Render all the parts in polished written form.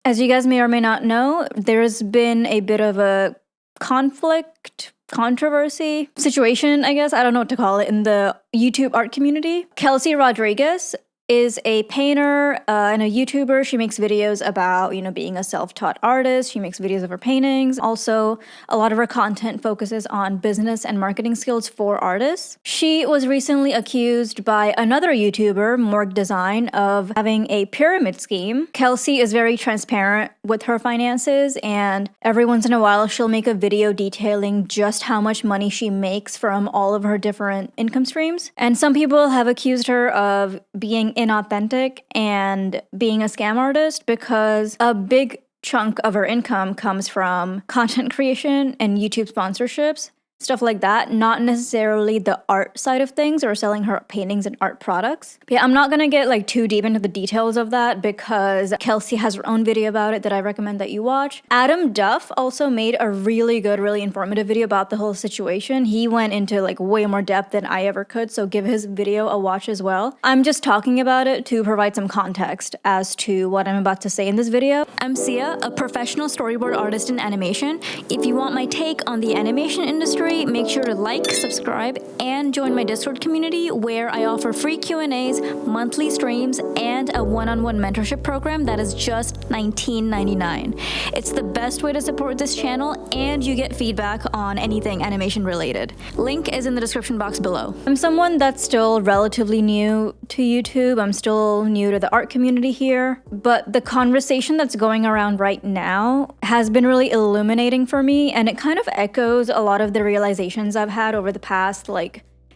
As you guys may or may not know, there's been a bit of a controversy situation, I guess. I don't know what to call it in the YouTube art community. Kelsey Rodriguez is a painter and a YouTuber. She makes videos about, being a self-taught artist. She makes videos of her paintings. Also, a lot of her content focuses on business and marketing skills for artists. She was recently accused by another YouTuber, Morg Design, of having a pyramid scheme. Kelsey is very transparent with her finances, and every once in a while she'll make a video detailing just how much money she makes from all of her different income streams. And some people have accused her of being inauthentic and being a scam artist because a big chunk of her income comes from content creation and YouTube sponsorships, stuff like that, not necessarily the art side of things or selling her paintings and art products. But yeah, I'm not gonna get too deep into the details of that because Kelsey has her own video about it that I recommend that you watch. Adam Duff also made a really good, really informative video about the whole situation. He went into way more depth than I ever could, so give his video a watch as well. I'm just talking about it to provide some context as to what I'm about to say in this video. I'm Sia, a professional storyboard artist in animation. If you want my take on the animation industry, make sure to like, subscribe, and join my Discord community where I offer free Q&As, monthly streams, and a one-on-one mentorship program that is just $19.99. It's the best way to support this channel, and you get feedback on anything animation related. Link is in the description box below. I'm someone that's still relatively new to YouTube. I'm still new to the art community here, but the conversation that's going around right now has been really illuminating for me, and it kind of echoes a lot of the realizations I've had over the past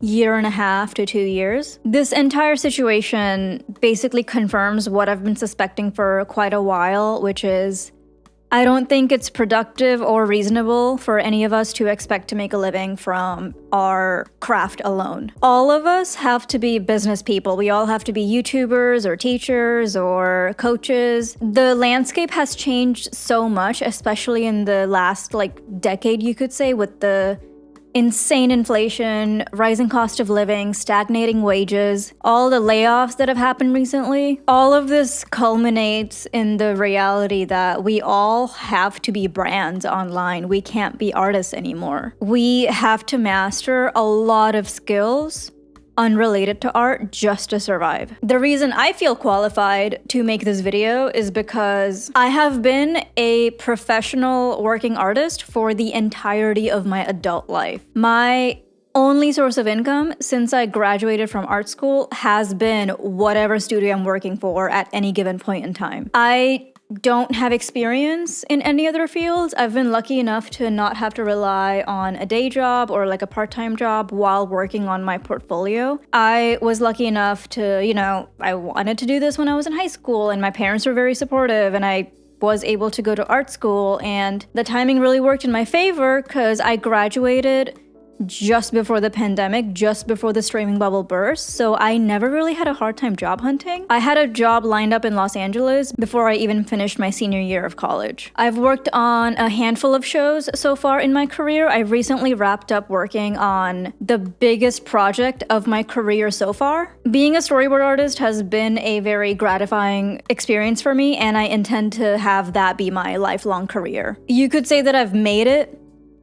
year and a half to 2 years. This entire situation basically confirms what I've been suspecting for quite a while, which is I don't think it's productive or reasonable for any of us to expect to make a living from our craft alone. All of us have to be business people. We all have to be YouTubers or teachers or coaches. The landscape has changed so much, especially in the last decade, you could say, with the insane inflation, rising cost of living, stagnating wages, all the layoffs that have happened recently. All of this culminates in the reality that we all have to be brands online. We can't be artists anymore. We have to master a lot of skills unrelated to art just to survive. The reason I feel qualified to make this video is because I have been a professional working artist for the entirety of my adult life. My only source of income since I graduated from art school has been whatever studio I'm working for at any given point in time. I don't have experience in any other fields. I've been lucky enough to not have to rely on a day job or a part-time job while working on my portfolio. I was lucky enough to, I wanted to do this when I was in high school, and my parents were very supportive, and I was able to go to art school, and the timing really worked in my favor because I graduated just before the pandemic, just before the streaming bubble burst, so I never really had a hard time job hunting. I had a job lined up in Los Angeles before I even finished my senior year of college. I've worked on a handful of shows so far in my career. I recently wrapped up working on the biggest project of my career so far. Being a storyboard artist has been a very gratifying experience for me, and I intend to have that be my lifelong career. You could say that I've made it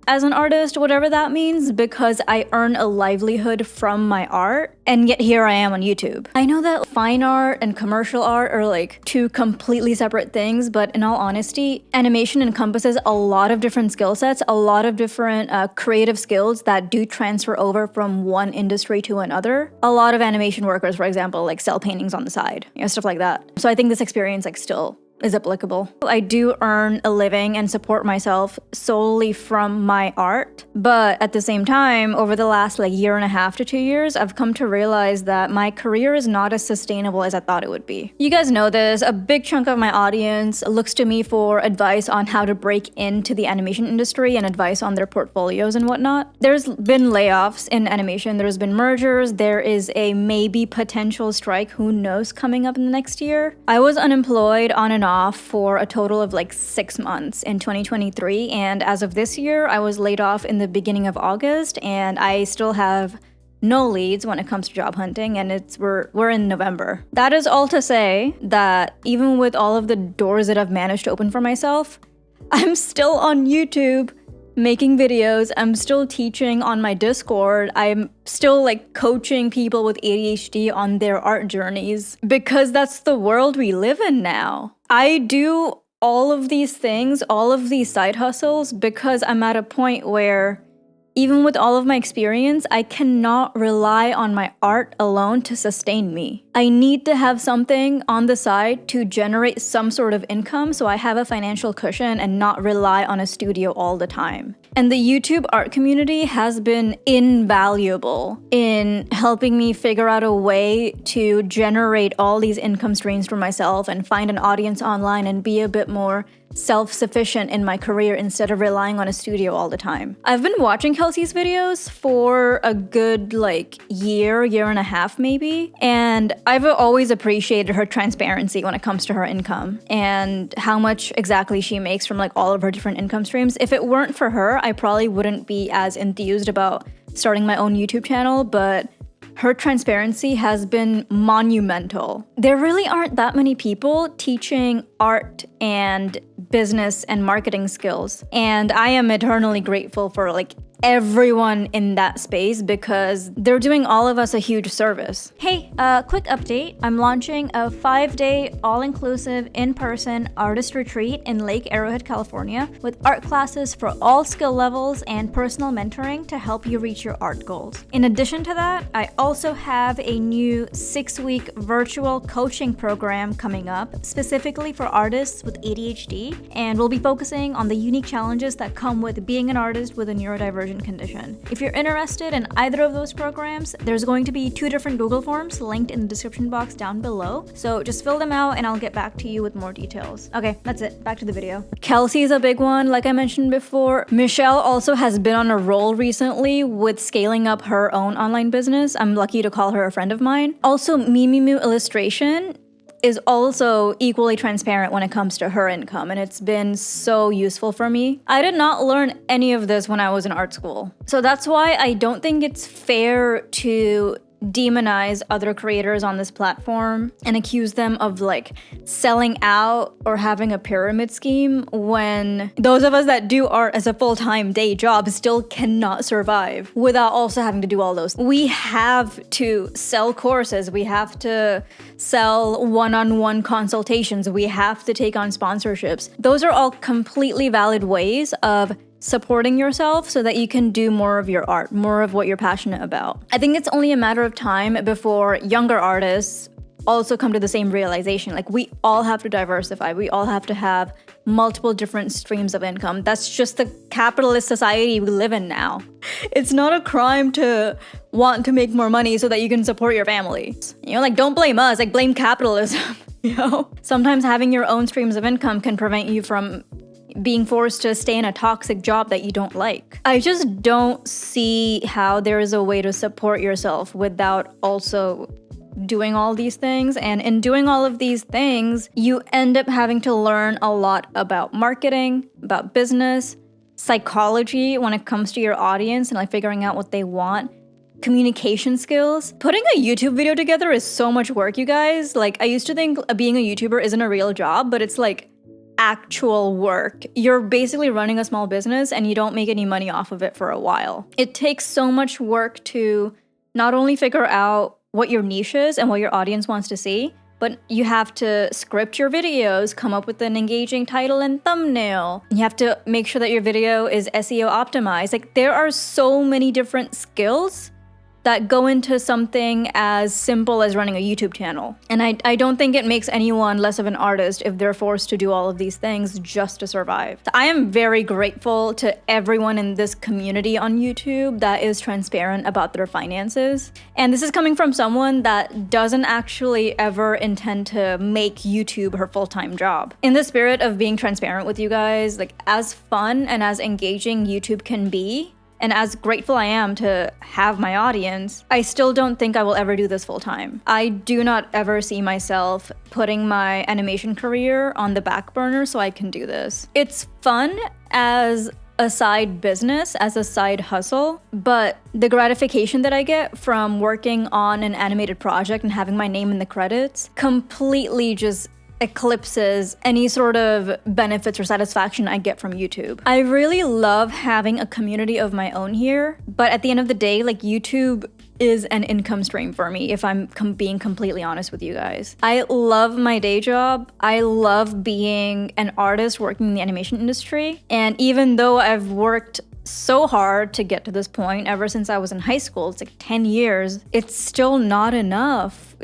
as an artist, whatever that means, because I earn a livelihood from my art, and yet here I am on YouTube. I know that fine art and commercial art are two completely separate things, but in all honesty, animation encompasses a lot of different skill sets, a lot of different creative skills that do transfer over from one industry to another. A lot of animation workers, for example, sell paintings on the side, stuff like that. So I think this experience still is applicable. I do earn a living and support myself solely from my art, but at the same time, over the last year and a half to 2 years, I've come to realize that my career is not as sustainable as I thought it would be. You guys know this, a big chunk of my audience looks to me for advice on how to break into the animation industry and advice on their portfolios and whatnot. There's been layoffs in animation, there's been mergers, there is a maybe potential strike, who knows, coming up in the next year. I was unemployed on and off for a total of 6 months in 2023, and as of this year I was laid off in the beginning of August, and I still have no leads when it comes to job hunting, and we're in November. That is all to say that even with all of the doors that I've managed to open for myself, I'm still on YouTube making videos. I'm still teaching on my Discord. I'm still like coaching people with ADHD on their art journeys because that's the world we live in now. I do all of these things, all of these side hustles, because I'm at a point where even with all of my experience, I cannot rely on my art alone to sustain me. I need to have something on the side to generate some sort of income so I have a financial cushion and not rely on a studio all the time. And the YouTube art community has been invaluable in helping me figure out a way to generate all these income streams for myself and find an audience online and be a bit more self-sufficient in my career instead of relying on a studio all the time. I've been watching Kelsey's videos for a good year and a half maybe, and I've always appreciated her transparency when it comes to her income and how much exactly she makes from all of her different income streams. If it weren't for her, I probably wouldn't be as enthused about starting my own YouTube channel, but her transparency has been monumental. There really aren't that many people teaching art and business and marketing skills, and I am eternally grateful for everyone in that space because they're doing all of us a huge service. Hey, quick update. I'm launching a 5-day all-inclusive in-person artist retreat in Lake Arrowhead, California with art classes for all skill levels and personal mentoring to help you reach your art goals. In addition to that, I also have a new 6-week virtual coaching program coming up specifically for artists with ADHD, and we'll be focusing on the unique challenges that come with being an artist with a neurodivergent condition. If you're interested in either of those programs, there's going to be 2 different Google Forms linked in the description box down below. So just fill them out and I'll get back to you with more details. Okay, that's it. Back to the video. Kelsey's a big one, like I mentioned before. Michelle also has been on a roll recently with scaling up her own online business. I'm lucky to call her a friend of mine. Also, Mimimu Illustration is also equally transparent when it comes to her income, and it's been so useful for me. I did not learn any of this when I was in art school. So that's why I don't think it's fair to demonize other creators on this platform and accuse them of selling out or having a pyramid scheme when those of us that do art as a full-time day job still cannot survive without also having to do all those. We have to sell courses, we have to sell one-on-one consultations, we have to take on sponsorships. Those are all completely valid ways of supporting yourself so that you can do more of your art, more of what you're passionate about. I think it's only a matter of time before younger artists also come to the same realization. We all have to diversify. We all have to have multiple different streams of income. That's just the capitalist society we live in now. It's not a crime to want to make more money so that you can support your family. Don't blame us, blame capitalism. Sometimes having your own streams of income can prevent you from being forced to stay in a toxic job that you don't like. I just don't see how there is a way to support yourself without also doing all these things. And in doing all of these things, you end up having to learn a lot about marketing, about business, psychology when it comes to your audience and figuring out what they want, communication skills. Putting a YouTube video together is so much work, you guys. I used to think being a YouTuber isn't a real job, but it's actual work. You're basically running a small business and you don't make any money off of it for a while. It takes so much work to not only figure out what your niche is and what your audience wants to see, but you have to script your videos, come up with an engaging title and thumbnail. You have to make sure that your video is SEO optimized. There are so many different skills that go into something as simple as running a YouTube channel. And I don't think it makes anyone less of an artist if they're forced to do all of these things just to survive. I am very grateful to everyone in this community on YouTube that is transparent about their finances. And this is coming from someone that doesn't actually ever intend to make YouTube her full-time job. In the spirit of being transparent with you guys, as fun and as engaging YouTube can be, and as grateful I am to have my audience, I still don't think I will ever do this full time. I do not ever see myself putting my animation career on the back burner so I can do this. It's fun as a side business, as a side hustle, but the gratification that I get from working on an animated project and having my name in the credits completely just eclipses any sort of benefits or satisfaction I get from YouTube. I really love having a community of my own here, but at the end of the day, like, YouTube is an income stream for me, if I'm being completely honest with you guys. I love my day job. I love being an artist working in the animation industry. And even though I've worked so hard to get to this point ever since I was in high school, it's like 10 years, it's still not enough.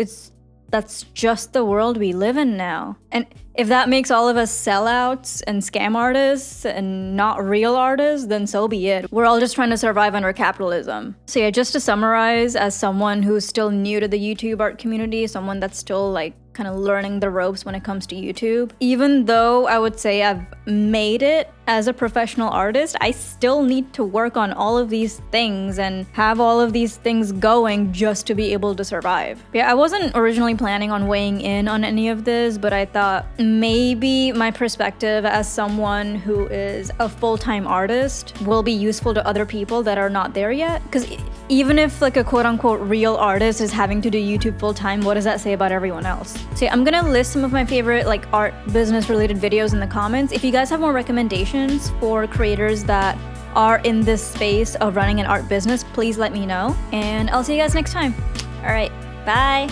That's just the world we live in now. And if that makes all of us sellouts and scam artists and not real artists, then so be it. We're all just trying to survive under capitalism. So yeah, just to summarize, as someone who's still new to the YouTube art community, someone that's still like kind of learning the ropes when it comes to YouTube, even though I would say I've made it as a professional artist, I still need to work on all of these things and have all of these things going just to be able to survive. Yeah, I wasn't originally planning on weighing in on any of this, but I thought maybe my perspective as someone who is a full-time artist will be useful to other people that are not there yet. Because even if like a quote-unquote real artist is having to do YouTube full-time, what does that say about everyone else? So yeah, I'm gonna list some of my favorite like art business related videos in the comments. If you guys have more recommendations for creators that are in this space of running an art business, please let me know, and I'll see you guys next time. All right, bye.